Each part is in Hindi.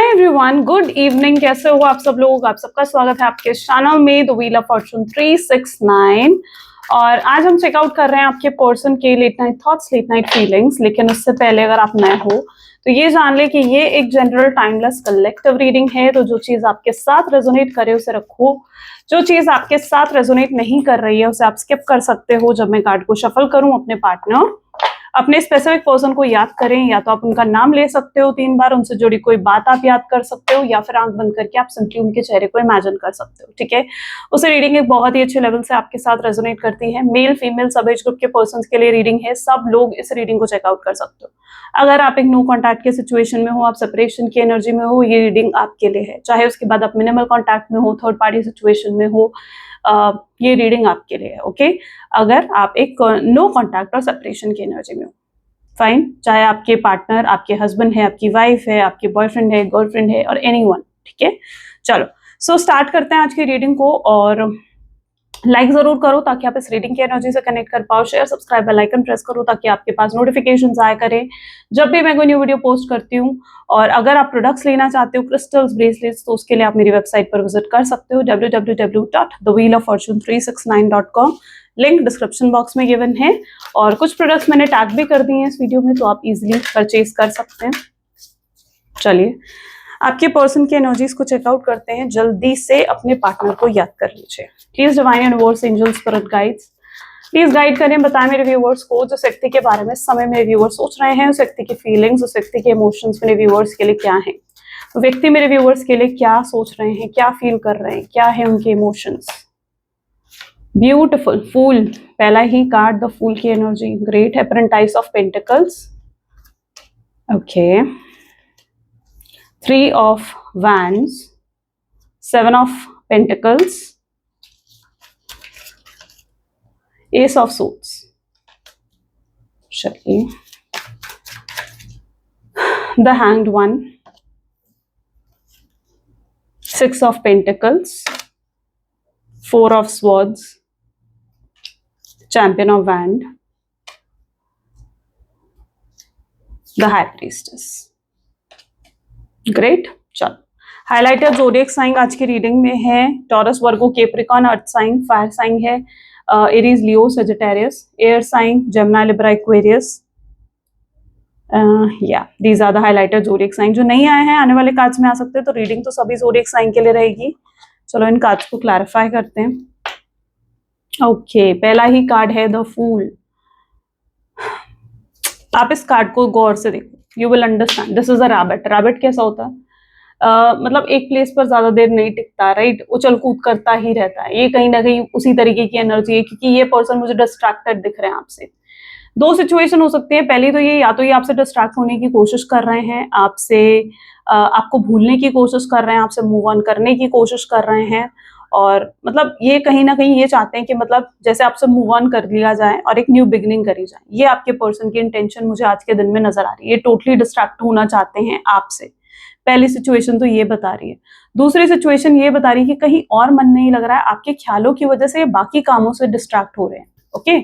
Hi everyone, good evening. कैसे हो आप सब लोग? आप सबका स्वागत है आपके चैनल में द व्हील ऑफ फॉर्चून 369। और आज हम चेकआउट कर रहे हैं आपके पर्सन के late night thoughts, late night feelings. लेकिन उससे पहले अगर आप नए हो तो ये जान ले कि ये एक जनरल टाइमलेस कलेक्टिव रीडिंग है। तो जो चीज आपके साथ रेजोनेट करे उसे रखो, जो चीज आपके साथ रेजोनेट नहीं कर रही है उसे आप स्किप कर सकते हो। जब मैं कार्ड को शफल करूं, अपने स्पेसिफिक पर्सन को याद करें। या तो आप उनका नाम ले सकते हो 3 बार, उनसे जुड़ी कोई बात आप याद कर सकते हो, या फिर आंख बंद करके आप सिंपली उनके चेहरे को इमेजिन कर सकते हो। ठीक है, उसे रीडिंग एक बहुत ही अच्छे लेवल से आपके साथ रेजोनेट करती है। मेल फीमेल सब एज ग्रुप के पर्सन के लिए रीडिंग है, सब लोग इस रीडिंग को चेकआउट कर सकते हो। अगर आप एक नो कॉन्टैक्ट के सिचुएशन में हो, आप सेपरेशन की एनर्जी में हो, ये रीडिंग आपके लिए है। चाहे उसके बाद आप मिनिमल कॉन्टैक्ट में हो, थर्ड पार्टी सिचुएशन में हो, ये रीडिंग आपके लिए है। ओके, अगर आप एक नो कॉन्टैक्ट और सेपरेशन की एनर्जी में हो, फाइन। चाहे आपके पार्टनर, आपके हस्बैंड है, आपकी वाइफ है, आपके बॉयफ्रेंड है, गर्लफ्रेंड है, और एनीवन। ठीक है, चलो सो स्टार्ट करते हैं आज की रीडिंग को। और लाइक जरूर करो ताकि आप इस रीडिंग की एनर्जी से कनेक्ट कर पाओ। Share, subscribe, bell icon press करो ताकि आपके पास नोटिफिकेशंस आया करें जब भी मैं कोई न्यू वीडियो पोस्ट करती हूँ। और अगर आप प्रोडक्ट्स लेना चाहते हो, क्रिस्टल्स, ब्रेसलेट्स, तो उसके लिए आप मेरी वेबसाइट पर विजिट कर सकते हो www.thewheeloffortune369.com। लिंक डिस्क्रिप्शन बॉक्स में गिवन है। और कुछ प्रोडक्ट्स मैंने टैग भी कर दिए हैं इस वीडियो में, तो आप इजीली परचेज कर सकते हैं। चलिए आपके पर्सन की एनर्जीज को चेकआउट करते हैं। जल्दी से अपने पार्टनर को याद कर लीजिए। Please divine universe, angels, spirit guides, please guide करें, बताएं मेरे व्यूअर्स को जो व्यक्ति के बारे में इस समय मेरे व्यूअर्स सोच रहे हैं, उस व्यक्ति की फीलिंग्स, उस व्यक्ति के इमोशंस मेरे व्यूअर्स के लिए क्या है। तो व्यक्ति मेरे व्यूअर्स के लिए क्या सोच रहे हैं, क्या फील कर रहे हैं, क्या है उनके इमोशंस। ब्यूटिफुल फूल, पहला ही कार्ड द फूल की energy. Great, apprentice of pentacles. Okay, 3 of wands, 7 of pentacles, ace of swords। चलिए, the hanged one, 6 of pentacles, 4 of swords, champion of wand, the high priestess। Great, चलो हाइलाइटर जोडिएक साइन आज की रीडिंग में है Taurus, Virgo, Capricorn, earth sign, fire sign है Aries, Leo, Sagittarius, air sign, Gemini, Libra, Aquarius. या these are the highlighter zodiac sign. जो नहीं आए हैं आने वाले कार्ड्स में आ सकते हैं। तो रीडिंग तो सभी जोडिएक साइन के लिए रहेगी। चलो इन कार्ड्स को क्लैरिफाई करते हैं। ओके, पहला ही कार्ड है द फूल। आप इस कार्ड को गौर से देखो, you will understand. This is a rabbit. Rabbit कैसा होता है? मतलब एक प्लेस पर ज्यादा देर नहीं टिकता, राइट? उछल कूद करता ही रहता है। ये कहीं ना कहीं उसी तरीके की एनर्जी है, क्योंकि ये पर्सन मुझे डिस्ट्रैक्टेड दिख रहे हैं आपसे। 2 सिचुएशन हो सकती है। पहली तो ये, या तो ये आपसे डिस्ट्रैक्ट होने की कोशिश कर रहे हैं, आपसे आपको भूलने की कोशिश कर रहे हैं, आपसे मूव ऑन करने की कोशिश कर रहे हैं। और मतलब ये कहीं ना कहीं ये चाहते हैं कि मतलब जैसे आपसे मूव ऑन कर लिया जाए और एक न्यू बिगिनिंग करी जाए। ये आपके पर्सन की इंटेंशन मुझे आज के दिन में नजर आ रही है। ये टोटली डिस्ट्रैक्ट होना चाहते हैं आपसे। पहली सिचुएशन तो ये बता रही है। दूसरी सिचुएशन ये बता रही है कि कहीं और मन नहीं लग रहा है, आपके ख्यालों की वजह से ये बाकी कामों से डिस्ट्रैक्ट हो रहे हैं। ओके,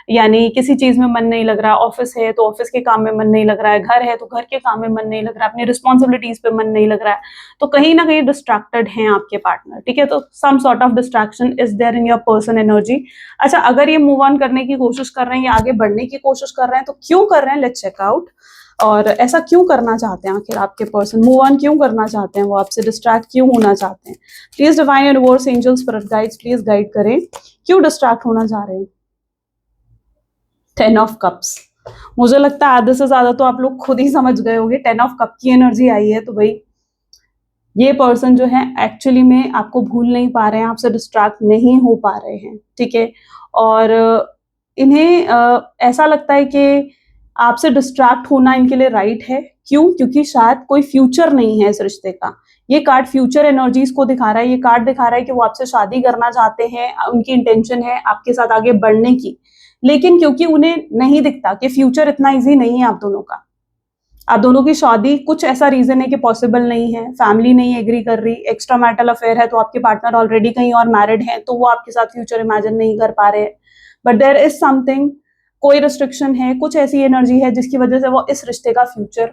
यानी किसी चीज में मन नहीं लग रहा, ऑफिस है तो ऑफिस के काम में मन नहीं लग रहा है, घर है तो घर के काम में मन नहीं लग रहा है, अपनी रिस्पॉन्सिबिलिटीज पे मन नहीं लग रहा है। तो कहीं ना कहीं डिस्ट्रैक्टेड हैं आपके पार्टनर। ठीक है, तो some sort of distraction is there in your person energy. अच्छा, अगर ये मूव ऑन करने की कोशिश कर रहे हैं या आगे बढ़ने की कोशिश कर रहे हैं तो क्यों कर रहे हैं, लेट्स चेक आउट। और ऐसा क्यों करना चाहते हैं आखिर आपके पर्सन? मूव ऑन क्यों करना चाहते हैं वो? आपसे डिस्ट्रैक्ट क्यों होना चाहते हैं? Please divine universe, angels, spirit guides, please guide करें, क्यों डिस्ट्रैक्ट होना चाह रहे हैं? 10 ऑफ कप्स। मुझे लगता है आधे से ज्यादा तो आप लोग खुद ही समझ गए होंगे। 10 ऑफ कप की एनर्जी आई है तो भाई ये पर्सन जो है एक्चुअली में आपको भूल नहीं पा रहे हैं, आपसे डिस्ट्रैक्ट नहीं हो पा रहे हैं। ठीक है, और इन्हें ऐसा लगता है कि आपसे डिस्ट्रैक्ट होना इनके लिए राइट है। क्यों? क्योंकि शायद कोई फ्यूचर नहीं है इस रिश्ते का। ये कार्ड फ्यूचर एनर्जीज को दिखा रहा है। ये कार्ड दिखा रहा है कि वो आपसे शादी करना चाहते हैं, उनकी इंटेंशन है आपके साथ आगे बढ़ने की। लेकिन क्योंकि उन्हें नहीं दिखता कि फ्यूचर इतना इजी नहीं है आप दोनों का, आप दोनों की शादी कुछ ऐसा रीजन है कि पॉसिबल नहीं है, फैमिली नहीं एग्री कर रही, एक्स्ट्रा मैरिटल अफेयर है, तो आपके पार्टनर ऑलरेडी कहीं और मैरिड हैं तो वो आपके साथ फ्यूचर इमेजिन नहीं कर पा रहे हैं। बट देयर इज समथिंग, कोई रिस्ट्रिक्शन है, कुछ ऐसी एनर्जी है जिसकी वजह से वो इस रिश्ते का फ्यूचर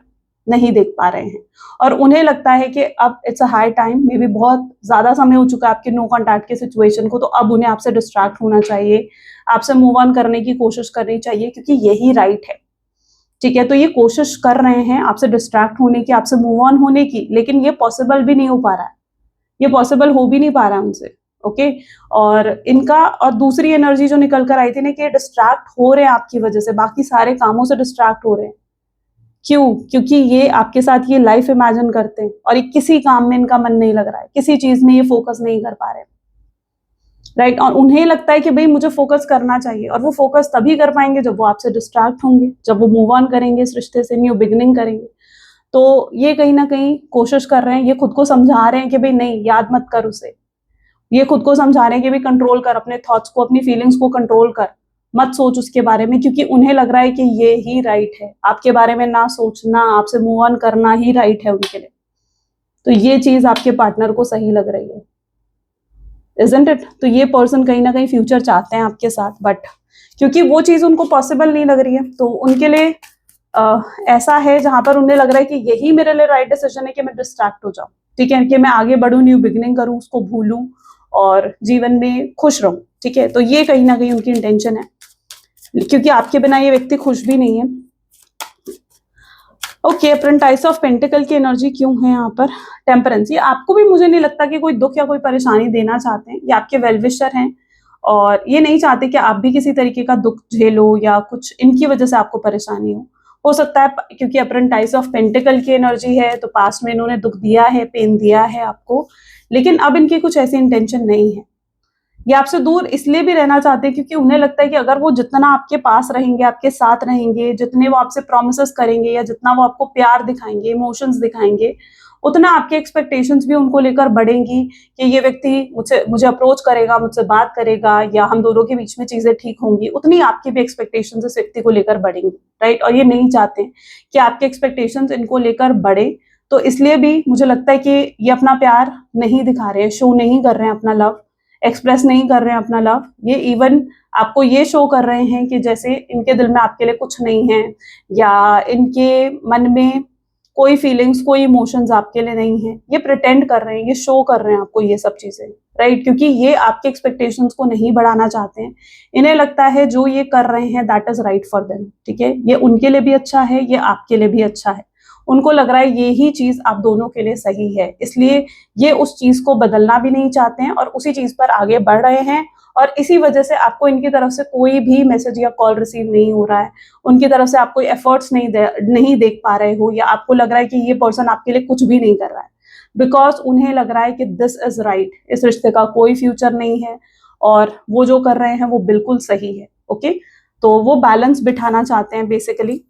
नहीं देख पा रहे हैं और उन्हें लगता है कि अब it's a high time, may be बहुत ज्यादा समय हो चुका है आपके नो कॉन्टैक्ट के सिचुएशन को, तो अब उन्हें आपसे डिस्ट्रैक्ट होना चाहिए, आपसे मूव ऑन करने की कोशिश करनी चाहिए क्योंकि यही राइट है। ठीक है, तो ये कोशिश कर रहे हैं आपसे डिस्ट्रैक्ट होने की, आपसे मूव ऑन होने की, लेकिन ये पॉसिबल भी नहीं हो पा रहा है, ये पॉसिबल हो भी नहीं पा रहा है उनसे। ओके, और इनका और दूसरी एनर्जी जो निकल कर आई थी ना कि डिस्ट्रैक्ट हो रहे हैं आपकी वजह से, बाकी सारे कामों से डिस्ट्रैक्ट हो रहे हैं। क्यों? क्योंकि ये आपके साथ ये लाइफ इमेजिन करते हैं और ये किसी काम में इनका मन नहीं लग रहा है, किसी चीज में ये फोकस नहीं कर पा रहे, राइट। और उन्हें लगता है कि भाई मुझे फोकस करना चाहिए, और वो फोकस तभी कर पाएंगे जब वो आपसे डिस्ट्रैक्ट होंगे, जब वो मूव ऑन करेंगे इस रिश्ते से, न्यू बिगिनिंग करेंगे। तो ये कहीं ना कहीं कोशिश कर रहे हैं, ये खुद को समझा रहे हैं कि भाई नहीं, याद मत कर उसे। ये खुद को समझा रहे हैं कि भाई कंट्रोल कर अपने थॉट्स को, अपनी फीलिंग्स को कंट्रोल कर, मत सोच उसके बारे में, क्योंकि उन्हें लग रहा है कि ये ही राइट है, आपके बारे में ना सोचना, आपसे मूव ऑन करना ही राइट है उनके लिए। तो ये चीज आपके पार्टनर को सही लग रही है, इजंट इट? तो ये पर्सन कहीं ना कहीं फ्यूचर चाहते हैं आपके साथ, बट क्योंकि वो चीज उनको पॉसिबल नहीं लग रही है, तो उनके लिए ऐसा है जहां पर उन्हें लग रहा है कि यही मेरे लिए राइट डिसीजन है कि मैं डिस्ट्रैक्ट हो जाऊं, ठीक है, कि मैं आगे बढ़ूं, न्यू बिगिनिंग करूं, उसको भूलूं और जीवन में खुश रहूं। ठीक है, तो ये कहीं ना कहीं उनकी इंटेंशन है, क्योंकि आपके बिना ये व्यक्ति खुश भी नहीं है। ओके, अप्रेंटाइज ऑफ पेंटिकल की एनर्जी क्यों है यहाँ पर? टेम्परेंस, ये आपको भी मुझे नहीं लगता कि कोई दुख या कोई परेशानी देना चाहते हैं, ये आपके वेलविशर हैं और ये नहीं चाहते कि आप भी किसी तरीके का दुख झेलो या कुछ इनकी वजह से आपको परेशानी हो सकता है, क्योंकि अप्रेंटाइज ऑफ पेंटिकल की एनर्जी है, तो पास्ट में इन्होंने दुख दिया है, पेन दिया है आपको, लेकिन अब इनकी कुछ ऐसी इंटेंशन नहीं है। ये आपसे दूर इसलिए भी रहना चाहते हैं क्योंकि उन्हें लगता है कि अगर वो जितना आपके पास रहेंगे, आपके साथ रहेंगे, जितने वो आपसे प्रॉमिसेस करेंगे या जितना वो आपको प्यार दिखाएंगे, इमोशंस दिखाएंगे, उतना आपके एक्सपेक्टेशंस भी उनको लेकर बढ़ेंगी कि ये व्यक्ति मुझे अप्रोच करेगा, मुझसे बात करेगा या हम दोनों के बीच में चीजें ठीक होंगी, उतनी आपकी भी एक्सपेक्टेशंस इस व्यक्ति को लेकर बढ़ेंगी, राइट। और ये नहीं चाहते कि आपके एक्सपेक्टेशंस इनको लेकर बढ़े, तो इसलिए भी मुझे लगता है कि ये अपना प्यार नहीं दिखा रहे हैं, शो नहीं कर रहे हैं अपना लव, एक्सप्रेस नहीं कर रहे हैं अपना लव। ये इवन आपको ये शो कर रहे हैं कि जैसे इनके दिल में आपके लिए कुछ नहीं है या इनके मन में कोई फीलिंग्स, कोई इमोशंस आपके लिए नहीं है। ये प्रिटेंड कर रहे हैं, ये शो कर रहे हैं आपको ये सब चीजें, राइट, क्योंकि ये आपके एक्सपेक्टेशंस को नहीं बढ़ाना चाहते हैं। इन्हें लगता है जो ये कर रहे हैं that is right for them, ठीक है, ये उनके लिए भी अच्छा है, ये आपके लिए भी अच्छा है। उनको लग रहा है ये ही चीज आप दोनों के लिए सही है, इसलिए ये उस चीज को बदलना भी नहीं चाहते हैं और उसी चीज पर आगे बढ़ रहे हैं। और इसी वजह से आपको इनकी तरफ से कोई भी मैसेज या कॉल रिसीव नहीं हो रहा है, उनकी तरफ से आप कोई एफर्ट्स नहीं देख पा रहे हो, या आपको लग रहा है कि ये पर्सन आपके लिए कुछ भी नहीं कर रहा है, बिकॉज उन्हें लग रहा है कि दिस इज राइट, इस रिश्ते का कोई फ्यूचर नहीं है और वो जो कर रहे हैं वो बिल्कुल सही है। ओके, तो वो बैलेंस बिठाना चाहते हैं बेसिकली।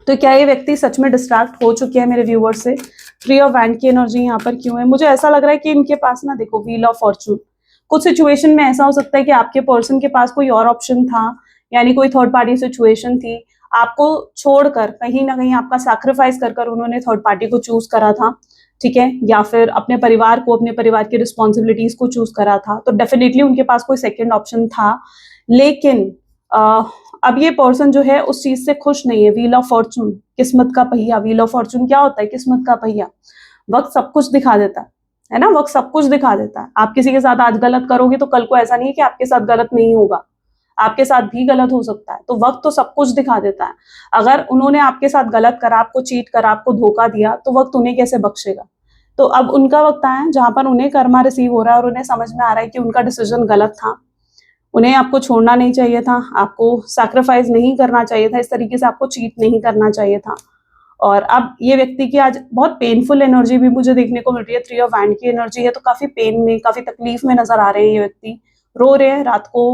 तो क्या ये व्यक्ति सच में डिस्ट्रैक्ट हो चुके हैं मेरे व्यूअर से? 3 ऑफ वैंड की एनर्जी यहाँ पर क्यों है? मुझे ऐसा लग रहा है कि इनके पास ना, देखो, व्हील ऑफ फॉर्चून, कुछ सिचुएशन में ऐसा हो सकता है कि आपके पर्सन के पास कोई और ऑप्शन था, यानी कोई थर्ड पार्टी सिचुएशन थी, आपको छोड़कर कहीं ना कहीं आपका सैक्रिफाइस कर उन्होंने थर्ड पार्टी को चूज करा था, ठीक है, या फिर अपने परिवार को, अपने परिवार की रिस्पॉन्सिबिलिटीज को चूज करा था, तो डेफिनेटली उनके पास कोई सेकेंड ऑप्शन था। लेकिन अब ये पर्सन जो है उस चीज से खुश नहीं है। व्हील ऑफ फॉर्चून, किस्मत का पहिया। व्हील ऑफ फॉर्चून क्या होता है? किस्मत का पहिया। वक्त सब कुछ दिखा देता है ना, वक्त सब कुछ दिखा देता है। आप किसी के साथ आज गलत करोगे तो कल को ऐसा नहीं है कि आपके साथ गलत नहीं होगा, आपके साथ भी गलत हो सकता है। तो वक्त तो सब कुछ दिखा देता है। अगर उन्होंने आपके साथ गलत करा, आपको चीट करा, आपको धोखा दिया, तो वक्त उन्हें कैसे बख्शेगा? तो अब उनका वक्त आया जहां पर उन्हें कर्मा रिसीव हो रहा है और उन्हें समझ में आ रहा है कि उनका डिसीजन गलत था, उन्हें आपको छोड़ना नहीं चाहिए था, आपको सैक्रिफाइस नहीं करना चाहिए था, इस तरीके से आपको चीट नहीं करना चाहिए था। और अब ये व्यक्ति की आज बहुत पेनफुल एनर्जी भी मुझे देखने को मिल रही है। 3 ऑफ वैंड की एनर्जी है, तो काफी पेन में, काफी तकलीफ में नजर आ रहे हैं ये व्यक्ति। रो रहे हैं रात को,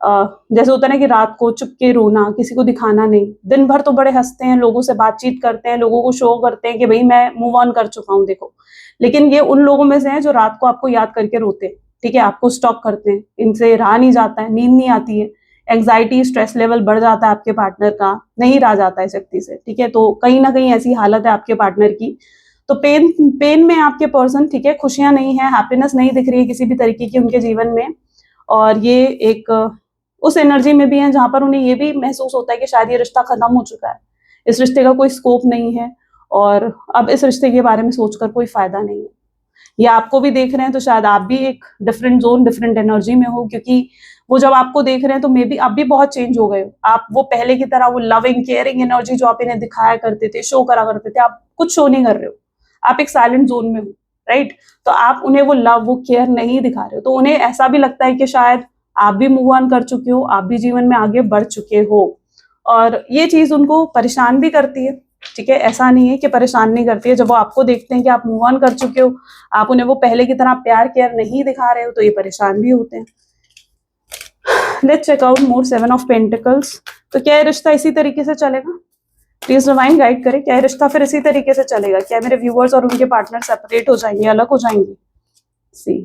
जैसे होता है ना कि रात को चुप के रोना, किसी को दिखाना नहीं। दिन भर तो बड़े हंसते हैं, लोगों से बातचीत करते हैं, लोगों को शो करते हैं कि भाई मैं मूव ऑन कर चुका हूँ, देखो। लेकिन ये उन लोगों में से हैं जो रात को आपको याद करके रोते हैं, ठीक है, आपको स्टॉक करते हैं, इनसे रहा नहीं जाता है, नींद नहीं आती है, एंग्जाइटी, स्ट्रेस लेवल बढ़ जाता है आपके पार्टनर का, नहीं रहा जाता है इस व्यक्ति से, ठीक है। तो कहीं ना कहीं ऐसी हालत है आपके पार्टनर की। तो पेन में आपके पर्सन, ठीक है, खुशियां नहीं है, हैप्पीनेस नहीं दिख रही है किसी भी तरीके की उनके जीवन में। और ये एक उस एनर्जी में भी है जहां पर उन्हें ये भी महसूस होता है कि शायद ये रिश्ता खत्म हो चुका है, इस रिश्ते का कोई स्कोप नहीं है और अब इस रिश्ते के बारे में सोचकर कोई फायदा नहीं है। या आपको भी देख रहे हैं तो शायद आप भी एक डिफरेंट जोन, डिफरेंट एनर्जी में हो, क्योंकि वो जब आपको देख रहे हैं तो मे बी आप भी बहुत चेंज हो गए हो। आप वो पहले की तरह वो लविंग केयरिंग एनर्जी जो आप इन्हें दिखाया करते थे, शो करा करते थे, आप कुछ शो नहीं कर रहे हो। आप एक साइलेंट जोन में हो, राइट? तो आप उन्हें वो लव, वो केयर नहीं दिखा रहे हो, तो उन्हें ऐसा भी लगता है कि शायद आप भी मूव ऑन कर चुके हो, आप भी जीवन में आगे बढ़ चुके हो, और ये चीज उनको परेशान भी करती है। ठीक है, ऐसा नहीं है कि परेशान नहीं करती है। जब वो आपको देखते हैं कि आप मूव ऑन कर चुके हो, आप उन्हें वो पहले की तरह प्यार केयर नहीं दिखा रहे हो, तो ये परेशान भी होते हैं। Let's check out more 7 of pentacles. तो क्या ये रिश्ता इसी तरीके से चलेगा? प्लीज डिवाइन गाइड करें, क्या ये रिश्ता फिर इसी तरीके से चलेगा? क्या मेरे व्यूअर्स और उनके पार्टनर सेपरेट हो जाएंगे, अलग हो जाएंगे? See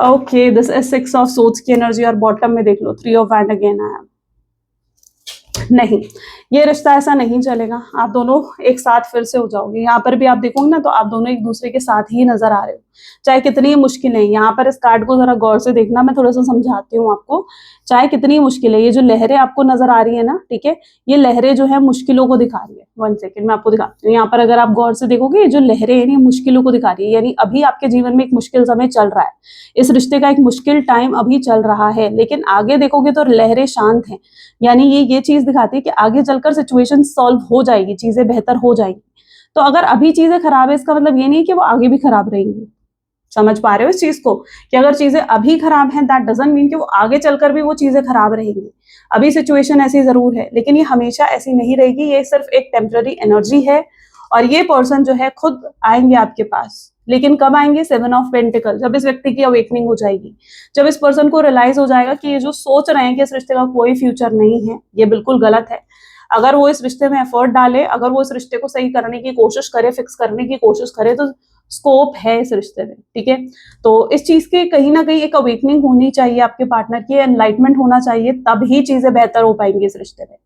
okay, this is 6 of swords की एनर्जी, और बॉटम में देख लो 3 ऑफ हैंड अगेन आया। नहीं, ये रिश्ता ऐसा नहीं चलेगा। आप दोनों एक साथ फिर से हो जाओगे। यहाँ पर भी आप देखोगे ना तो आप दोनों एक दूसरे के साथ ही नजर आ रहे हो, चाहे कितनी मुश्किल है। यहाँ पर इस कार्ड को जरा गौर से देखना, मैं थोड़ा सा समझाती हूँ आपको। चाहे कितनी मुश्किल है, ये जो लहरें आपको नजर आ रही है ना, ठीक है, ये लहरें जो है मुश्किलों को दिखा रही है। 1 सेकेंड मैं आपको दिखाती हूँ। यहाँ पर अगर आप गौर से देखोगे, ये जो लहरें हैं, ये मुश्किलों को दिखा रही है, यानी अभी आपके जीवन में एक मुश्किल समय चल रहा है। इस रिश्ते का एक मुश्किल टाइम अभी चल रहा है, लेकिन आगे देखोगे तो लहरें शांत हैं, यानी ये चीज दिखाती है कि आगे चलकर सिचुएशन सॉल्व हो जाएगी, चीजें बेहतर हो जाएंगी। तो अगर अभी चीजें खराब है, इसका मतलब ये नहीं है कि वो आगे भी खराब रहेंगी। समझ पा रहे हो इस चीज को, कि अगर चीजें अभी खराब हैं, दैट डजंट मीन कि वो आगे चलकर भी वो चीजें खराब रहेंगी। अभी सिचुएशन ऐसी जरूर है, लेकिन ये हमेशा ऐसी नहीं रहेगी। ये सिर्फ एक टेम्पररी एनर्जी है, और ये पर्सन जो है खुद आएंगे आपके पास। लेकिन कब आएंगे? 7 ऑफ पेंटिकल, जब इस व्यक्ति की अवेकनिंग हो जाएगी, जब इस पर्सन को रियलाइज हो जाएगा कि ये जो सोच रहे हैं कि इस रिश्ते का कोई फ्यूचर नहीं है, ये बिल्कुल गलत है। अगर वो इस रिश्ते में एफर्ट डाले, अगर वो इस रिश्ते को सही करने की कोशिश करे, फिक्स करने की कोशिश करे, तो स्कोप है इस रिश्ते में। ठीक है, तो इस चीज के कहीं ना कहीं एक अवेकनिंग होनी चाहिए आपके पार्टनर की, एनलाइटमेंट होना चाहिए, तब ही चीजें बेहतर हो पाएंगी इस रिश्ते में।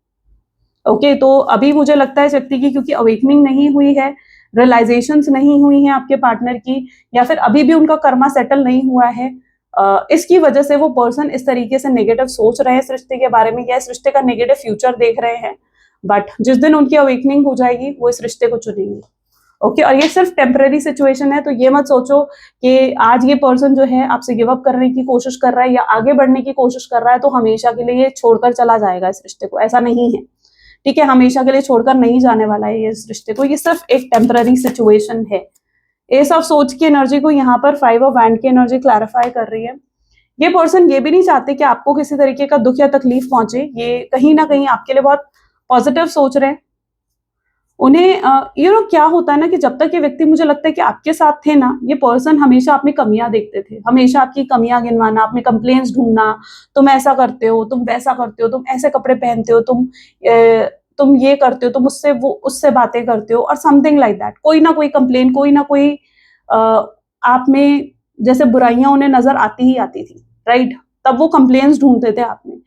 ओके, तो अभी मुझे लगता है इस व्यक्ति की क्योंकि अवेकनिंग नहीं हुई है, रियलाइजेशंस नहीं हुई हैं आपके पार्टनर की, या फिर अभी भी उनका कर्मा सेटल नहीं हुआ है, इसकी वजह से वो पर्सन इस तरीके से नेगेटिव सोच रहे हैं इस रिश्ते के बारे में, या इस रिश्ते का नेगेटिव फ्यूचर देख रहे हैं। बट जिस दिन उनकी अवेकनिंग हो जाएगी, वो इस रिश्ते को चुनेंगे। ओके, और ये सिर्फ टेम्पररी सिचुएशन है, तो ये मत सोचो कि आज ये पर्सन जो है आपसे गिव अप करने की कोशिश कर रहा है या आगे बढ़ने की कोशिश कर रहा है तो हमेशा के लिए ये छोड़कर चला जाएगा इस रिश्ते को, ऐसा नहीं है। ठीक है, हमेशा के लिए छोड़कर नहीं जाने वाला है ये इस रिश्ते को, ये सिर्फ एक टेम्पररी सिचुएशन है। एस ऑफ सोच की एनर्जी को यहाँ पर 5 ऑफ हैंड की एनर्जी क्लैरिफाई कर रही है। ये पर्सन ये भी नहीं चाहते कि आपको किसी तरीके का दुख या तकलीफ पहुंचे, ये कहीं ना कहीं आपके लिए बहुत पॉजिटिव सोच रहे हैं। उन्हें क्या होता है ना कि जब तक ये व्यक्ति, मुझे लगता है कि आपके साथ थे ना, ये पर्सन हमेशा अपनी कमियां देखते थे, हमेशा आपकी कमियां गिनवाना, अपने कंप्लेंट्स ढूंढना, तुम ऐसा करते हो, तुम वैसा करते हो, तुम ऐसे कपड़े पहनते हो, तुम ये करते हो, तुम उससे बातें करते हो, और समथिंग लाइक दैट। कोई ना कोई कंप्लेन, कोई ना कोई आप में जैसे बुराइयां उन्हें नजर आती ही आती थी, राइट? तब वो कंप्लेन्स ढूंढते थे आप में।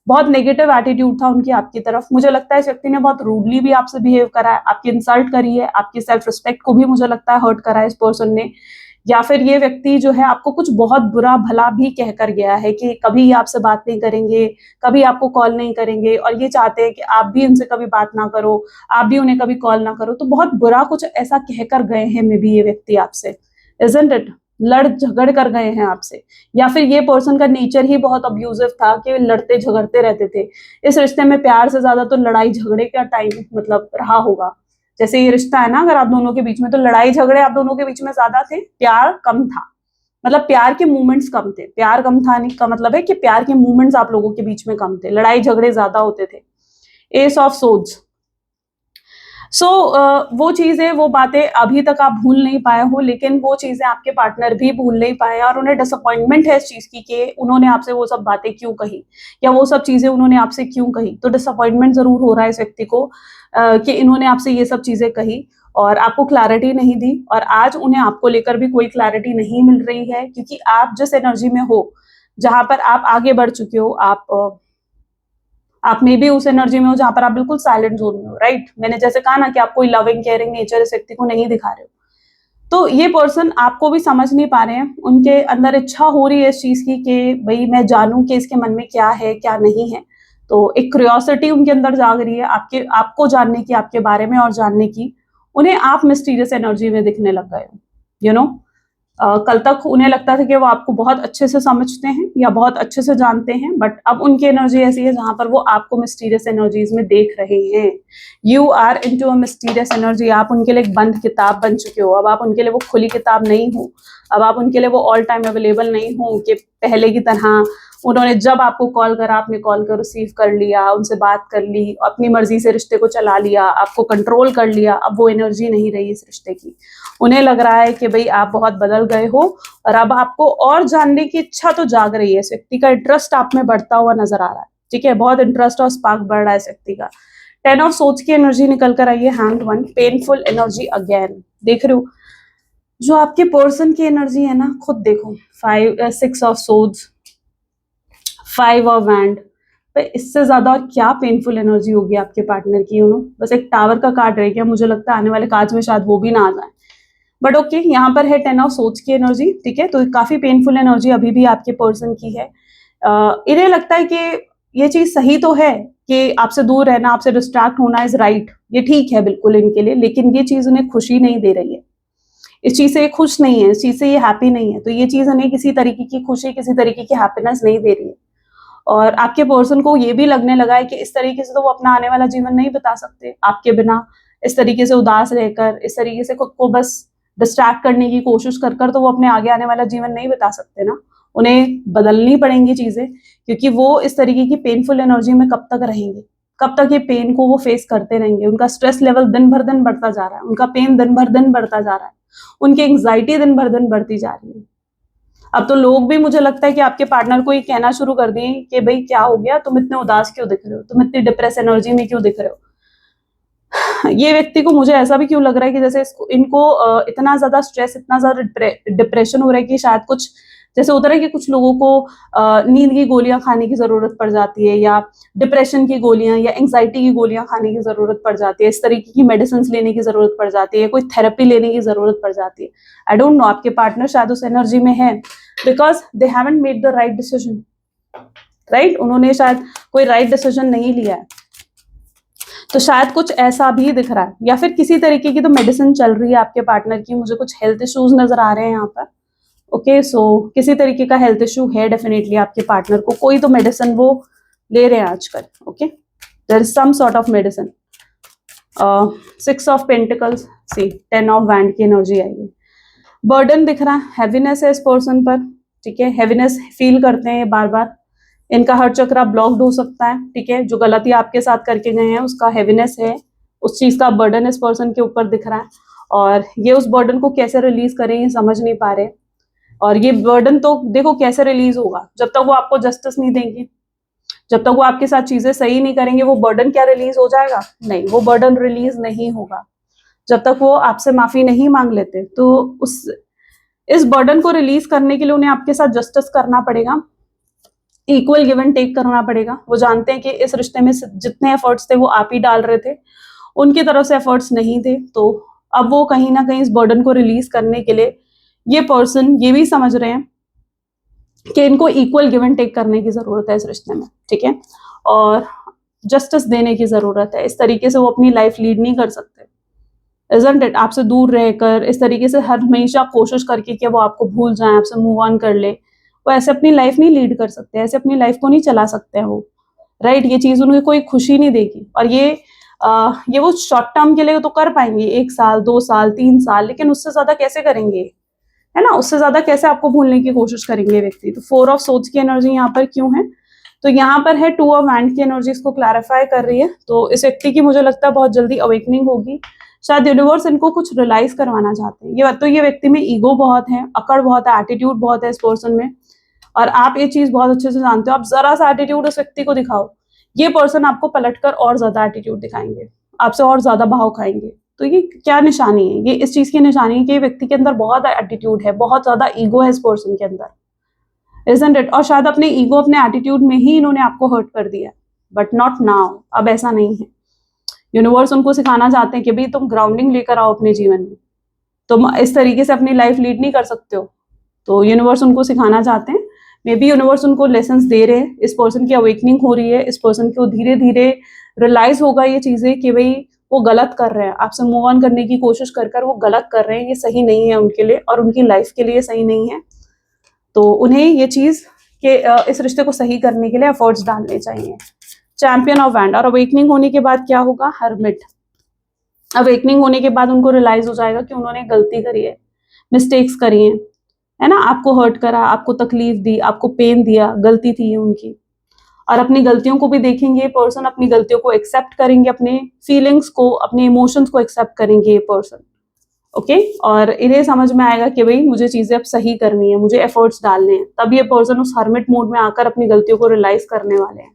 बहुत नेगेटिव एटीट्यूड था उनकी आपकी तरफ। मुझे लगता है इस व्यक्ति ने बहुत रूडली भी आपसे बिहेव करा है, आपकी इंसल्ट करी है, आपकी सेल्फ रिस्पेक्ट को भी मुझे लगता है हर्ट करा है इस पर्सन ने। या फिर ये व्यक्ति जो है आपको कुछ बहुत बुरा भला भी कहकर गया है कि कभी आपसे बात नहीं करेंगे, कभी आपको कॉल नहीं करेंगे, और ये चाहते हैं कि आप भी उनसे कभी बात ना करो, आप भी उन्हें कभी कॉल ना करो। तो बहुत बुरा कुछ ऐसा कहकर गए हैं मे बी ये व्यक्ति आपसे, इजंट इट? लड़ झगड़ कर गए हैं आपसे, या फिर ये पर्सन का नेचर ही बहुत अब्यूजिव था कि लड़ते झगड़ते रहते थे। इस रिश्ते में प्यार से ज्यादा तो लड़ाई झगड़े का टाइम मतलब रहा होगा। जैसे ये रिश्ता है ना अगर आप दोनों के बीच में, तो लड़ाई झगड़े आप दोनों के बीच में ज्यादा थे, प्यार कम था। मतलब प्यार के मूवमेंट्स कम थे। प्यार कम था नहीं का मतलब है कि प्यार के मूवमेंट्स आप लोगों के बीच में कम थे, लड़ाई झगड़े ज्यादा होते थे। S of swords. सो वो चीजें, वो बातें अभी तक आप भूल नहीं पाए हो, लेकिन वो चीजें आपके पार्टनर भी भूल नहीं पाए, और उन्हें डिसअपॉइंटमेंट है इस चीज की कि उन्होंने आपसे वो सब बातें क्यों कही, या वो सब चीजें उन्होंने आपसे क्यों कही। तो डिसअपॉइंटमेंट जरूर हो रहा है इस व्यक्ति को कि इन्होंने आपसे ये सब चीजें कही और आपको क्लैरिटी नहीं दी, और आज उन्हें आपको लेकर भी कोई क्लैरिटी नहीं मिल रही है, क्योंकि आप जिस एनर्जी में हो, जहां पर आप आगे बढ़ चुके हो, आप में भी उस एनर्जी में हो जहां पर आप बिल्कुल साइलेंट जोन में हो, राइट? मैंने जैसे कहा ना कि आप कोई लविंग केयरिंग नेचर इस व्यक्ति को नहीं दिखा रहे हो। तो ये पर्सन आपको भी समझ नहीं पा रहे हैं, उनके अंदर इच्छा हो रही है इस चीज की कि भाई मैं जानूं कि इसके मन में क्या है क्या नहीं है। तो एक क्यूरियोसिटी उनके अंदर जाग रही है आपको जानने की, आपके बारे में और जानने की। उन्हें आप मिस्टीरियस एनर्जी में दिखने लग गए हो, यू नो। कल तक उन्हें लगता था कि वो आपको बहुत अच्छे से समझते हैं या बहुत अच्छे से जानते हैं, बट अब उनकी एनर्जी ऐसी है जहां पर वो आपको मिस्टीरियस एनर्जीज में देख रहे हैं। You are into a mysterious energy. आप उनके लिए एक बंद किताब बन चुके हो। अब आप उनके लिए वो खुली किताब नहीं हो। अब आप उनके लिए वो ऑल टाइम अवेलेबल नहीं हो कि पहले की तरह उन्होंने जब आपको कॉल करा आपने कॉल कर रिसीव कर लिया, उनसे बात कर ली, अपनी मर्जी से रिश्ते को चला लिया, आपको कंट्रोल कर लिया। अब वो एनर्जी नहीं रही इस रिश्ते की। उन्हें लग रहा है कि भाई आप बहुत बदल गए हो और अब आपको और जानने की इच्छा तो जाग रही है। इस व्यक्ति का इंटरेस्ट आप में बढ़ता हुआ नजर आ रहा है, ठीक है। बहुत इंटरेस्ट और स्पार्क बढ़ रहा है इस व्यक्ति का। 10 ऑफ सोच की एनर्जी निकल कर आई है, hand one, painful energy again. देख रहे हो जो आपके पर्सन की एनर्जी है ना, खुद देखो। 6 ऑफ सोड्स, 5 ऑफ वैंड। इससे ज्यादा और क्या पेनफुल एनर्जी होगी आपके पार्टनर की, यू नो। बस एक टावर का कार्ड रह गया, मुझे लगता है आने वाले कार्ड्स में शायद वो भी ना आ जाए, बट ओके। यहाँ पर है 10 ऑफ सोच की एनर्जी, ठीक है। तो काफी पेनफुल एनर्जी अभी भी आपके पर्सन की है। इन्हें लगता है कि ये चीज सही तो है कि आपसे दूर रहना, आपसे डिस्ट्रैक्ट होना इज राइट, ये ठीक है बिल्कुल इनके लिए, लेकिन ये चीज उन्हें खुशी नहीं दे रही है। इस चीज से ये खुश नहीं है, इस चीज से ये हैप्पी नहीं है। तो ये चीज उन्हें किसी तरीके की खुशी, किसी तरीके की हैप्पीनेस नहीं दे रही है। और आपके पर्सन को ये भी लगने लगा है कि इस तरीके से तो वो अपना आने वाला जीवन नहीं बिता सकते आपके बिना। इस तरीके से उदास रहकर, इस तरीके से खुद को बस डिस्ट्रैक्ट करने की कोशिश कर कर तो वो अपने आगे आने वाला जीवन नहीं बिता सकते ना। उन्हें बदलनी पड़ेंगी चीजें, क्योंकि वो इस तरीके की पेनफुल एनर्जी में कब तक रहेंगे, कब तक ये पेन को वो फेस करते रहेंगे। उनका स्ट्रेस लेवल दिन भर दिन बढ़ता जा रहा है, उनका पेन दिन भर दिन बढ़ता जा रहा है, उनकी एंग्जाइटी दिन भर दिन बढ़ती जा रही है। अब तो लोग भी, मुझे लगता है कि आपके पार्टनर को ये कहना शुरू कर दिए कि भाई क्या हो गया, तुम इतने उदास क्यों दिख रहे हो, तुम इतनी डिप्रेस एनर्जी में क्यों दिख रहे हो। ये व्यक्ति को मुझे ऐसा भी क्यों लग रहा है कि जैसे इनको इतना ज्यादा स्ट्रेस, इतना ज्यादा डिप्रेशन हो रहा है कि शायद कुछ जैसे होता है कि कुछ लोगों को नींद की गोलियां खाने की जरूरत पड़ जाती है, या डिप्रेशन की गोलियां या एंग्जाइटी की गोलियां खाने की जरूरत पड़ जाती है, इस तरीके की मेडिसिन लेने की जरूरत पड़ जाती है, कोई थेरेपी लेने की जरूरत पड़ जाती है। आई डोंट नो, आपके पार्टनर शायद उस एनर्जी में है because they haven't made the right decision, right. उन्होंने शायद कोई राइट डिसीजन नहीं लिया है। तो शायद कुछ ऐसा भी दिख रहा है, या फिर किसी तरीके की तो मेडिसिन चल रही है आपके पार्टनर की। मुझे कुछ हेल्थ इश्यूज नजर आ रहे हैं यहाँ पर। ओके, सो किसी तरीके का हेल्थ इशू है डेफिनेटली आपके पार्टनर को, कोई तो मेडिसिन वो ले रहे हैं आजकल। Okay, there is some sort of medicine. 6 of pentacles, see 10 of wand की एनर्जी आएगी। बर्डन दिख रहा है, हैवीनेस है इस पर्सन पर, ठीक है। हैवीनेस फील करते हैं ये बार बार। इनका हर चक्रा ब्लॉक्ड हो सकता है, ठीक है। जो गलती आपके साथ करके गए हैं उसका हैवीनेस है, उस चीज का बर्डन इस पर्सन के ऊपर दिख रहा है। और ये उस बर्डन को कैसे रिलीज करें ये समझ नहीं पा रहे। और ये बर्डन तो देखो कैसे रिलीज होगा, जब तक वो आपको जस्टिस नहीं देंगे, जब तक वो आपके साथ चीजें सही नहीं करेंगे, वो बर्डन क्या रिलीज हो जाएगा? नहीं, वो बर्डन रिलीज नहीं होगा जब तक वो आपसे माफी नहीं मांग लेते। तो इस बर्डन को रिलीज करने के लिए उन्हें आपके साथ जस्टिस करना पड़ेगा, इक्वल गिव एंड टेक करना पड़ेगा। वो जानते हैं कि इस रिश्ते में जितने एफर्ट्स थे वो आप ही डाल रहे थे, उनकी तरफ से एफर्ट्स नहीं थे। तो अब वो कहीं ना कहीं इस बर्डन को रिलीज करने के लिए ये पर्सन ये भी समझ रहे हैं कि इनको इक्वल गिव एंड टेक करने की जरूरत है इस रिश्ते में, ठीक है। और जस्टिस देने की जरूरत है। इस तरीके से वो अपनी लाइफ लीड नहीं कर सकते, इजंट इट। आपसे दूर रहकर इस तरीके से हर हमेशा कोशिश करके कि वो आपको भूल जाएं, आपसे मूव ऑन कर ले, वो ऐसे अपनी लाइफ नहीं लीड कर सकते, ऐसे अपनी लाइफ को नहीं चला सकते हैं वो, राइट। ये चीज उन्हें कोई खुशी नहीं देगी। और ये वो शॉर्ट टर्म के लिए तो कर पाएंगे, 1 साल 2 साल 3 साल, लेकिन उससे ज्यादा कैसे करेंगे, है ना। उससे ज्यादा कैसे आपको भूलने की कोशिश करेंगे व्यक्ति। तो 4 ऑफ सोच की एनर्जी यहाँ पर क्यों है? तो यहाँ पर है 2 ऑफ वैंड की एनर्जी, इसको क्लैरिफाई कर रही है। तो इस व्यक्ति की मुझे लगता है बहुत जल्दी अवेकनिंग होगी। शायद यूनिवर्स इनको कुछ रियलाइज करवाना चाहते हैं। ये व्यक्ति में ईगो बहुत है, अकड़ बहुत है, एटीट्यूड बहुत है इस पर्सन में। और आप ये चीज बहुत अच्छे से जानते हो। आप जरा सा एटीट्यूड उस व्यक्ति को दिखाओ, ये पर्सन आपको पलटकर और ज्यादा एटीट्यूड दिखाएंगे, आपसे और ज्यादा भाव खाएंगे। तो ये क्या निशानी है? ये इस चीज की निशानी है कि व्यक्ति के अंदर बहुत एटीट्यूड है, बहुत ज्यादा ईगो है इस पर्सन के अंदर, इजंट इट। और शायद अपने ईगो, अपने एटीट्यूड में ही इन्होंने आपको हर्ट कर दिया, बट नॉट नाउ। अब ऐसा नहीं है। यूनिवर्स उनको सिखाना चाहते हैं कि भाई तुम ग्राउंडिंग लेकर आओ अपने जीवन में, तुम इस तरीके से अपनी लाइफ लीड नहीं कर सकते हो। तो यूनिवर्स उनको सिखाना चाहते हैं मे बी यूनिवर्स उनको लेसन्स दे रहे हैं, इस पर्सन की अवेकनिंग हो रही है, इस पर्सन को धीरे धीरे रियलाइज होगा ये चीजें कि भाई वो गलत कर रहे हैं, आपसे मूव ऑन करने की कोशिश कर वो गलत कर रहे हैं, ये सही नहीं है उनके लिए और उनकी लाइफ के लिए सही नहीं है। तो उन्हें ये चीज के इस रिश्ते को सही करने के लिए एफर्ट्स डालने चाहिए। चैंपियन ऑफ वैंड, और अवेकनिंग होने के बाद क्या होगा, हर्मिट। अवेकनिंग होने के बाद उनको रियलाइज हो जाएगा कि उन्होंने गलती करी है, मिस्टेक्स करी है ना, आपको हर्ट करा, आपको तकलीफ दी, आपको पेन दिया, गलती थी ये उनकी। और अपनी गलतियों को भी देखेंगे पर्सन, अपनी गलतियों को एक्सेप्ट करेंगे, अपने फीलिंग्स को, अपने इमोशंस को एक्सेप्ट करेंगे ये पर्सन। ओके, और इन्हें समझ में आएगा कि भाई मुझे चीजें अब सही करनी है, मुझे एफर्ट्स डालने हैं, तब ये पर्सन उस हर्मिट मोड में आकर अपनी गलतियों को रियलाइज करने वाले हैं।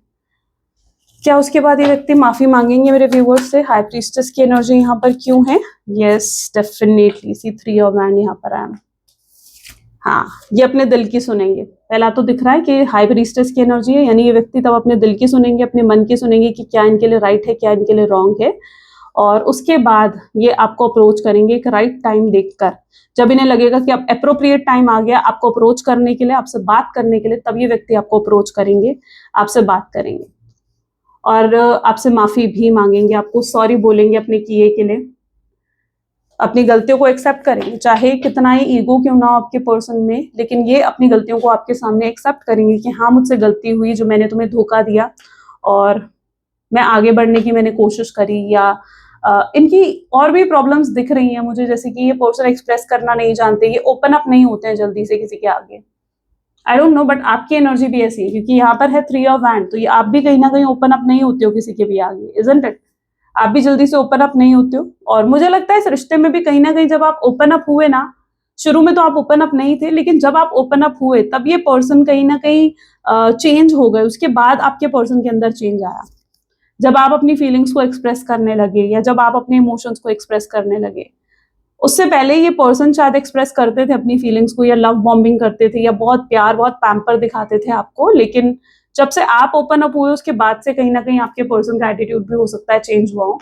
क्या उसके बाद ये व्यक्ति माफी मांगेंगे मेरे व्यूवर्स से? हाई प्रीस्टेस की एनर्जी यहाँ पर क्यों है? Yes definitely, see 3 of wand यहाँ पर है। हाँ, ये अपने दिल की सुनेंगे। पहला तो दिख रहा है कि हाई प्रीस्टेस की एनर्जी है, यानी ये व्यक्ति तब अपने दिल की सुनेंगे, अपने मन की सुनेंगे कि क्या इनके लिए राइट है, क्या इनके लिए रॉन्ग है। और उसके बाद ये आपको अप्रोच करेंगे एक राइट टाइम देखकर, जब इन्हें लगेगा कि अब अप्रोप्रिएट टाइम आ गया आपको अप्रोच करने के लिए, आपसे बात करने के लिए, तब ये व्यक्ति आपको अप्रोच करेंगे, आपसे बात करेंगे और आपसे माफी भी मांगेंगे, आपको सॉरी बोलेंगे अपने किए के लिए, अपनी गलतियों को एक्सेप्ट करेंगे, चाहे कितना ही ईगो क्यों ना हो आपके पर्सन में, लेकिन ये अपनी गलतियों को आपके सामने एक्सेप्ट करेंगे कि हाँ मुझसे गलती हुई, जो मैंने तुम्हें धोखा दिया और मैं आगे बढ़ने की मैंने कोशिश करी, या इनकी और भी प्रॉब्लम्स दिख रही हैं मुझे, जैसे कि ये पर्सन एक्सप्रेस करना नहीं जानते, ये ओपन अप नहीं होते हैं जल्दी से किसी के आगे। आई डोंट नो, बट आपकी एनर्जी भी ऐसी है क्योंकि यहाँ पर है 3 ऑफ वैंड, तो ये आप भी कहीं ना कहीं ओपन अप नहीं होते हो किसी के भी आगे, इजंट इट? आप भी जल्दी से ओपन अप नहीं होते हो। और मुझे लगता है इस रिश्ते में भी कहीं ना कहीं जब आप ओपन अप हुए ना, शुरू में तो आप ओपन अप नहीं थे, लेकिन जब आप ओपन अप हुए तब ये पर्सन कहीं ना कहीं चेंज हो गए, उसके बाद आपके पर्सन के अंदर चेंज आया, जब आप अपनी फीलिंग्स को एक्सप्रेस करने लगे या जब आप अपने इमोशंस को एक्सप्रेस करने लगे। उससे पहले ये पर्सन शायद एक्सप्रेस करते थे अपनी फीलिंग्स को, या लव बॉम्बिंग करते थे, या बहुत प्यार, बहुत पैम्पर दिखाते थे आपको, लेकिन जब से आप ओपन अप हुए उसके बाद से कहीं ना कहीं आपके पर्सन का एटीट्यूड भी हो सकता है चेंज हुआ हो।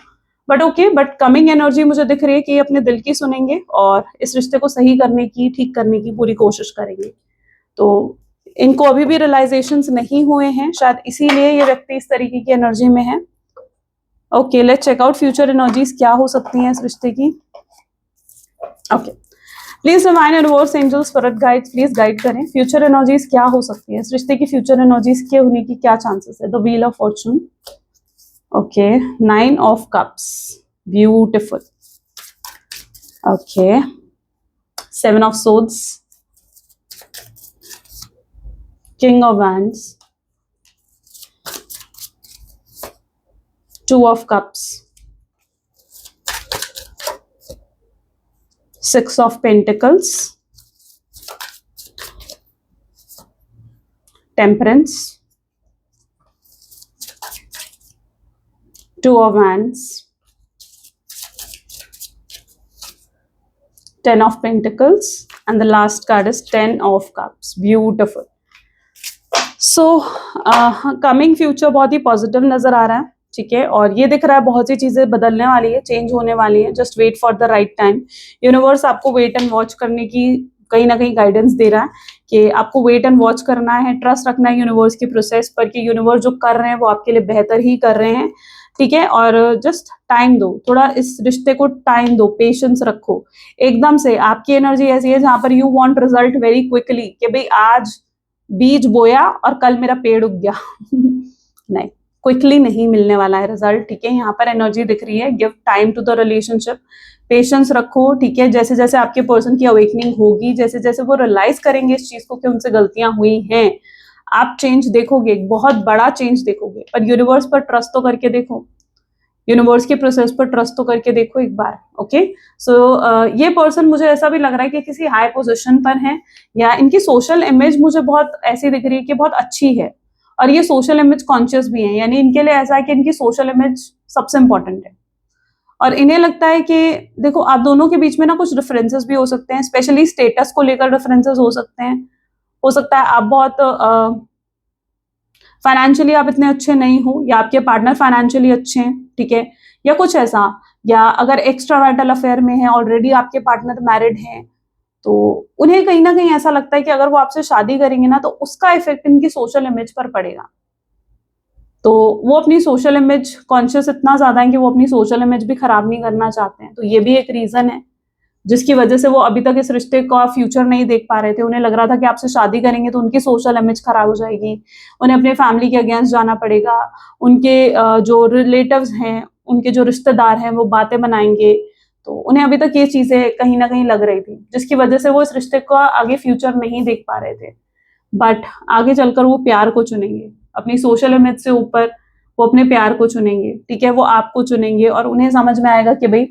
But okay, but coming energy मुझे दिख रही है कि ये अपने दिल की सुनेंगे और इस रिश्ते को सही करने की, ठीक करने की पूरी कोशिश करेंगे। तो इनको अभी भी रियलाइजेशंस नहीं हुए हैं, शायद इसीलिए ये व्यक्ति इस तरीके की एनर्जी में है। Okay, let's check out future energies क्या हो सकती हैं इस रिश्ते की। Okay, please divine universe, angels, spirit guides, please guide करें फ्यूचर एनर्जीज क्या हो सकती है इस रिश्ते की, फ्यूचर एनर्जीज के होने की क्या चांसेस है। The wheel of Fortune, okay, 9 of cups, beautiful, okay, 7 of swords, king of wands, 2 of cups, 6 of Pentacles, Temperance, 2 of Wands, 10 of Pentacles, and the last card is 10 of Cups. Beautiful. So, coming future बहुत ही पॉजिटिव नजर आ रहा है, ठीक है, और ये दिख रहा है बहुत सी चीजें बदलने वाली है, चेंज होने वाली है, just wait for the right time. Universe आपको वेट एंड वॉच करने की कहीं ना कहीं गाइडेंस दे रहा है कि आपको वेट एंड वॉच करना है, ट्रस्ट रखना है यूनिवर्स की प्रोसेस पर कि यूनिवर्स जो कर रहे हैं वो आपके लिए बेहतर ही कर रहे हैं, ठीक है। और जस्ट टाइम दो, थोड़ा इस रिश्ते को टाइम दो, पेशेंस रखो। एकदम से आपकी एनर्जी ऐसी है जहां पर you want result very quickly, कि भाई आज बीज बोया और कल मेरा पेड़ उग गया नहीं, क्विकली नहीं मिलने वाला है रिजल्ट, ठीक है। यहाँ पर एनर्जी दिख रही है, give time to the relationship, patience रखो, ठीक है। जैसे जैसे आपके पर्सन की अवेकनिंग होगी, जैसे जैसे वो रियलाइज करेंगे इस चीज को कि उनसे गलतियां हुई हैं, आप चेंज देखोगे, बहुत बड़ा चेंज देखोगे। पर यूनिवर्स पर ट्रस्ट तो करके देखो, यूनिवर्स के प्रोसेस पर ट्रस्ट तो करके देखो एक बार, ओके। सो ये पर्सन मुझे ऐसा भी लग रहा है कि किसी हाई पोजीशन पर है, या इनकी सोशल इमेज मुझे बहुत ऐसी दिख रही है कि बहुत अच्छी है, और ये सोशल इमेज कॉन्शियस भी है, यानी इनके लिए ऐसा है कि इनकी सोशल इमेज सबसे इंपॉर्टेंट है। और इन्हें लगता है कि देखो आप दोनों के बीच में ना कुछ डिफरेंसेस भी हो सकते हैं, स्पेशली स्टेटस को लेकर डिफरेंसेस हो सकते हैं। हो सकता है आप बहुत फाइनेंशियली आप इतने अच्छे नहीं हो, या आपके पार्टनर फाइनेंशियली अच्छे हैं, ठीक है, या कुछ ऐसा, या अगर एक्स्ट्रा मैरिटल अफेयर में है, ऑलरेडी आपके पार्टनर मैरिड हैं, तो उन्हें कहीं ना कहीं ऐसा लगता है कि अगर वो आपसे शादी करेंगे ना तो उसका इफेक्ट इनकी सोशल इमेज पर पड़ेगा। तो वो अपनी सोशल इमेज कॉन्शियस इतना ज्यादा है कि वो अपनी सोशल इमेज भी खराब नहीं करना चाहते हैं। तो ये भी एक रीजन है जिसकी वजह से वो अभी तक इस रिश्ते का फ्यूचर नहीं देख पा रहे थे। उन्हें लग रहा था कि आपसे शादी करेंगे तो उनकी सोशल इमेज खराब हो जाएगी, उन्हें अपने फैमिली के अगेंस्ट जाना पड़ेगा, उनके जो रिलेटिव्स हैं, उनके जो रिश्तेदार हैं वो बातें बनाएंगे। तो उन्हें अभी तक ये चीजें कहीं ना कहीं लग रही थी जिसकी वजह से वो इस रिश्ते का आगे फ्यूचर नहीं देख पा रहे थे। बट आगे चलकर वो प्यार को चुनेंगे, अपनी सोशल इमेज से ऊपर वो अपने प्यार को चुनेंगे। ठीक है, वो आपको चुनेंगे और उन्हें समझ में आएगा कि भाई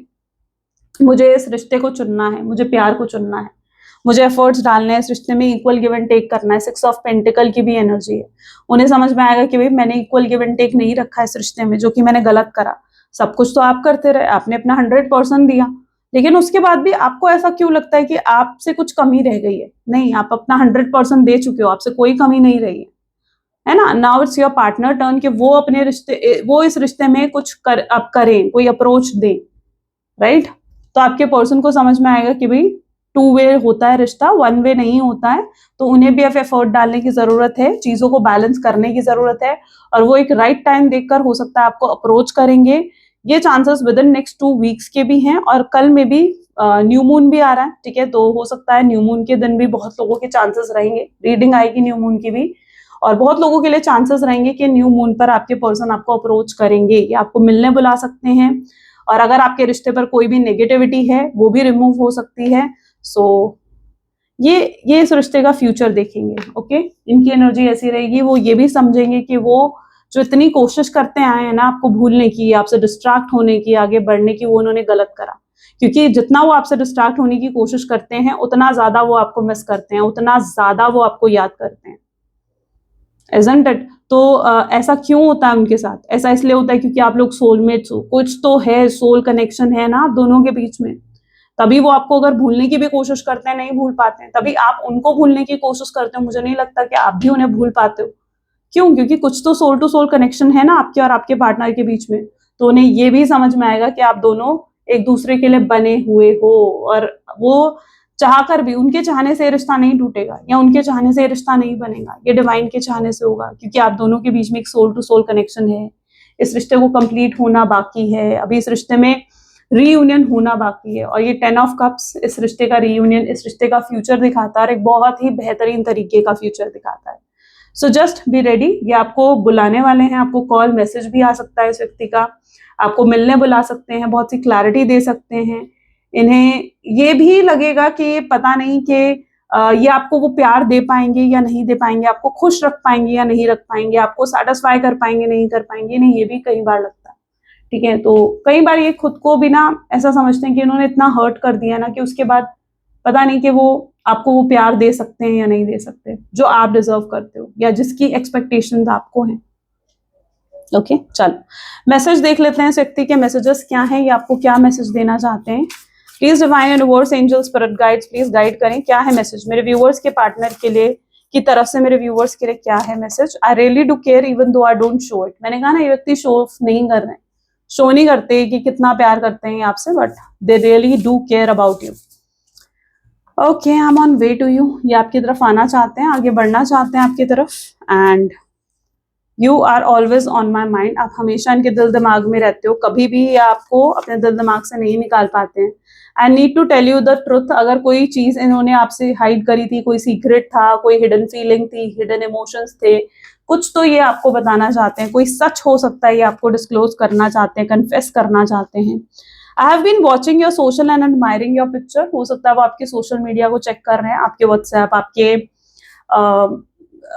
मुझे इस रिश्ते को चुनना है, मुझे प्यार को चुनना है, मुझे एफर्ट्स डालने हैं इस रिश्ते में, इक्वल गिव एंड टेक करना है। 6 ऑफ पेंटिकल की भी एनर्जी है। उन्हें समझ में आएगा कि भाई मैंने इक्वल गिव एंड टेक नहीं रखा इस रिश्ते में, जो कि मैंने गलत करा। सब कुछ तो आप करते रहे, आपने अपना 100% दिया, लेकिन उसके बाद भी आपको ऐसा क्यों लगता है कि आपसे कुछ कमी रह गई है? नहीं, आप अपना 100% दे चुके हो, आपसे कोई कमी नहीं रही है ना। Now it's your partner turn कि वो अपने रिश्ते, वो इस रिश्ते में कुछ अब करें, कोई अप्रोच दें, राइट। तो आपके पर्सन को समझ में आएगा कि भाई 2 वे होता है रिश्ता, 1 वे नहीं होता है। तो उन्हें भी अब एफर्ट डालने की जरूरत है, चीजों को बैलेंस करने की जरूरत है, और वो एक राइट टाइम देखकर हो सकता है आपको अप्रोच करेंगे। ये chances with in next 2 weeks के भी हैं, और कल में भी न्यू मून भी आ रहा है। ठीक है, तो हो सकता है न्यू मून के दिन भी बहुत लोगों के चांसेस रहेंगे, रीडिंग आएगी न्यू मून की भी, और बहुत लोगों के लिए चांसेस रहेंगे कि न्यू मून पर आपके पर्सन आपको अप्रोच करेंगे या आपको मिलने बुला सकते हैं। और अगर आपके रिश्ते पर कोई भी नेगेटिविटी है वो भी रिमूव हो सकती है। सो ये इस रिश्ते का फ्यूचर देखेंगे। ओके, इनकी एनर्जी ऐसी रहेगी, वो ये भी समझेंगे कि वो जो इतनी कोशिश करते आए हैं ना आपको भूलने की, आपसे डिस्ट्रैक्ट होने की, आगे बढ़ने की, वो उन्होंने गलत करा। क्योंकि जितना वो आपसे डिस्ट्रैक्ट होने की कोशिश करते हैं उतना ज्यादा वो आपको मिस करते हैं, उतना ज्यादा वो आपको याद करते हैं, इजंट इट? तो ऐसा क्यों होता है उनके साथ? ऐसा इसलिए होता है क्योंकि आप लोग सोलमेट्स हो, कुछ तो है, सोल कनेक्शन है ना आप दोनों के बीच में। तभी वो आपको अगर भूलने की भी कोशिश करते हैं, नहीं भूल पाते हैं, तभी आप उनको भूलने की कोशिश करते हो। मुझे नहीं लगता कि आप भी उन्हें भूल पाते हो। क्यों? क्योंकि कुछ तो सोल टू सोल कनेक्शन है ना आपके और आपके पार्टनर के बीच में। तो उन्हें ये भी समझ में आएगा कि आप दोनों एक दूसरे के लिए बने हुए हो, और वो चाहकर भी, उनके चाहने से ये रिश्ता नहीं टूटेगा या उनके चाहने से ये रिश्ता नहीं बनेगा, ये डिवाइन के चाहने से होगा, क्योंकि आप दोनों के बीच में एक सोल टू सोल कनेक्शन है। इस रिश्ते को कंप्लीट होना बाकी है, अभी इस रिश्ते में रीयूनियन होना बाकी है, और ये 10 ऑफ कप्स इस रिश्ते का रीयूनियन, इस रिश्ते का फ्यूचर दिखाता है, और एक बहुत ही बेहतरीन तरीके का फ्यूचर दिखाता है। So just be ready. ये आपको बुलाने वाले हैं, आपको कॉल मैसेज भी आ सकता है इस व्यक्ति का, आपको मिलने बुला सकते हैं, बहुत सी क्लैरिटी दे सकते हैं। इन्हें ये भी लगेगा कि पता नहीं कि ये आपको वो प्यार दे पाएंगे या नहीं दे पाएंगे, आपको खुश रख पाएंगे या नहीं रख पाएंगे, आपको सेटिस्फाई कर पाएंगे नहीं कर पाएंगे। नहीं, ये भी कई बार लगता है। ठीक है, तो कई बार ये खुद को भी ना ऐसा समझते हैं कि इन्होंने इतना हर्ट कर दिया ना कि उसके बाद पता नहीं कि वो आपको वो प्यार दे सकते हैं या नहीं दे सकते जो आप डिजर्व करते हो या जिसकी एक्सपेक्टेशंस आपको हैं। ओके, चलो मैसेज देख लेते हैं इस व्यक्ति के मैसेजेस क्या हैं, ये आपको क्या मैसेज देना चाहते हैं। Please divine universe, angel, spirit guides, please guide करें, क्या है मैसेज मेरे व्यूअर्स के पार्टनर के लिए, की तरफ से मेरे व्यूअर्स के लिए क्या है message. I really do care even though I don't show it. मैंने कहा ना, ये व्यक्ति शो ऑफ नहीं कर रहे हैं, शो नहीं करते कि कितना प्यार करते हैं आपसे, but they really do care about you. Okay, I am on way to you. ये आपकी तरफ आना चाहते हैं, आगे बढ़ना चाहते हैं आपकी तरफ, and you are always on my mind. आप हमेशा इनके दिल दिमाग में रहते हो, कभी भी ये आपको अपने दिल दिमाग से नहीं निकाल पाते हैं। I need to tell you the truth. अगर कोई चीज इन्होंने आपसे हाइड करी थी, कोई सीक्रेट था, कोई हिडन फीलिंग थी, हिडन इमोशंस थे, कुछ तो ये आपको बताना चाहते हैं, कोई सच हो सकता है ये आपको डिस्क्लोज करना चाहते हैं, कन्फेस करना चाहते हैं। I have been watching your social and admiring your picture. हो सकता है वो आपके सोशल मीडिया को चेक कर रहे हैं, आपके व्हाट्सएप, आपके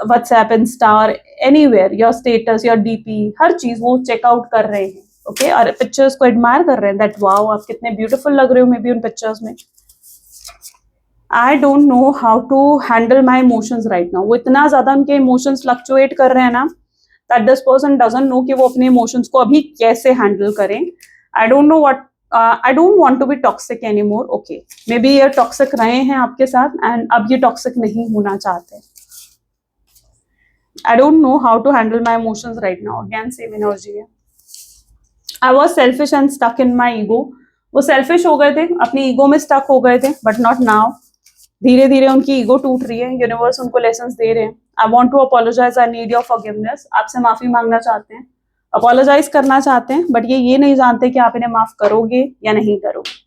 व्हाट्सएप, इंस्टा और anywhere, your status, your DP, हर चीज वो चेकआउट कर रहे हैं। ओके, और पिक्चर्स को एडमायर कर रहे हैं, दैट वाओ आप कितने ब्यूटीफुल लग रहे हो मे बी उन पिक्चर्स में। I don't know how to handle my emotions right now. वो इतना ज्यादा उनके इमोशंस फ्लक्चुएट कर रहे हैं ना, that this person doesn't know कि वो अपने इमोशंस को अभी कैसे हैंडल करें। I don't know what, I don't want to be toxic any more. Okay, maybe ये टॉक्सिक रहे हैं आपके साथ एंड अब ये टॉक्सिक नहीं होना चाहते। I don't know how to handle my emotions right now. Again, same energy है. I was selfish and stuck in my ego. वो selfish हो गए थे, अपनी ego में stuck हो गए थे, but not now. धीरे धीरे उनकी ईगो टूट रही है, यूनिवर्स उनको लेसन्स दे रहे हैं। I want to apologise, I need your forgiveness, आपसे माफी मांगना चाहते हैं, अपोलोजाइज करना चाहते हैं, बट ये नहीं जानते कि आप इन्हें माफ करोगे या नहीं करोगे।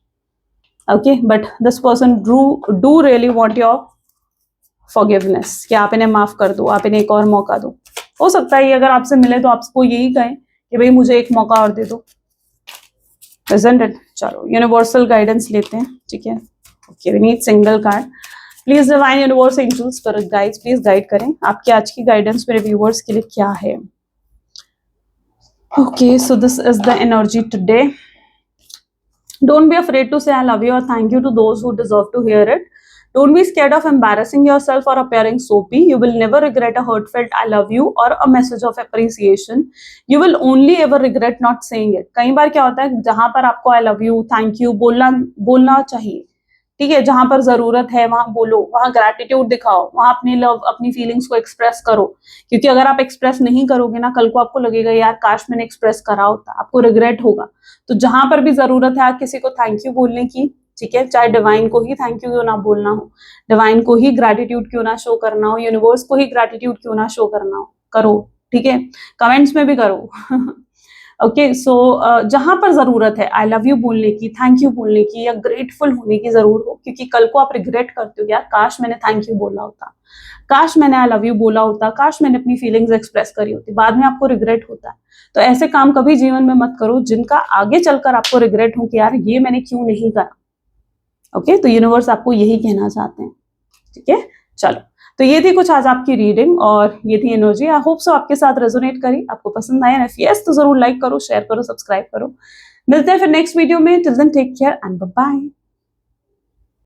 Okay, but this person do really want your forgiveness, कि आप इन्हें माफ कर दो, आप इन्हें एक और मौका दो। हो सकता है ये अगर आपसे मिले तो आपको यही कहें कि भाई मुझे एक मौका और दे दो, isn't it? चलो यूनिवर्सल गाइडेंस लेते हैं, ठीक है। Okay, we need single card. Please divine universe angel spirit guides, please guide करें आपकी आज की गाइडेंस मेरे व्यूअर्स के लिए क्या है। Okay, so this is the energy today. Don't be afraid to say I love you or thank you to those who deserve to hear it. Don't be scared of embarrassing yourself or appearing soapy. You will never regret a heartfelt I love you or a message of appreciation. You will only ever regret not saying it. कई बार क्या होता है, जहां पर आपको I love you, thank you बोलना चाहिए, ठीक है, जहां पर जरूरत है वहां बोलो, वहां ग्रैटिट्यूड दिखाओ, वहां अपनी लव, अपनी फीलिंग्स को एक्सप्रेस करो। क्योंकि अगर आप एक्सप्रेस नहीं करोगे ना, कल को आपको लगेगा यार काश मैंने एक्सप्रेस करा होता, आपको रिग्रेट होगा। तो जहां पर भी जरूरत है किसी को थैंक यू बोलने की, ठीक है, चाहे डिवाइन को ही थैंक यू क्यों ना बोलना हो, डिवाइन को ही ग्रैटिट्यूड क्यों ना शो करना हो, यूनिवर्स को ही ग्रैटिट्यूड क्यों ना शो करना हो, करो, ठीक है, कमेंट्स में भी करो। ओके, सो जहां पर जरूरत है आई लव यू बोलने की, थैंक यू बोलने की या ग्रेटफुल होने की जरूर हो, क्योंकि कल को आप रिग्रेट करते हो, यार काश मैंने थैंक यू बोला होता, काश मैंने आई लव यू बोला होता, काश मैंने अपनी फीलिंग्स एक्सप्रेस करी होती, बाद में आपको रिग्रेट होता है। तो ऐसे काम कभी जीवन में मत करो जिनका आगे चलकर आपको रिग्रेट हो कि यार ये मैंने क्यों नहीं करा। ओके, तो यूनिवर्स आपको यही कहना चाहते हैं, ठीक है। चलो, तो ये थी कुछ आज आपकी रीडिंग और ये थी एनर्जी। आई होप सो आपके साथ रेजोनेट करी, आपको पसंद आया, यस तो जरूर लाइक करो, शेयर करो, सब्सक्राइब करो। मिलते हैं फिर नेक्स्ट वीडियो में। Till then take care and bye bye.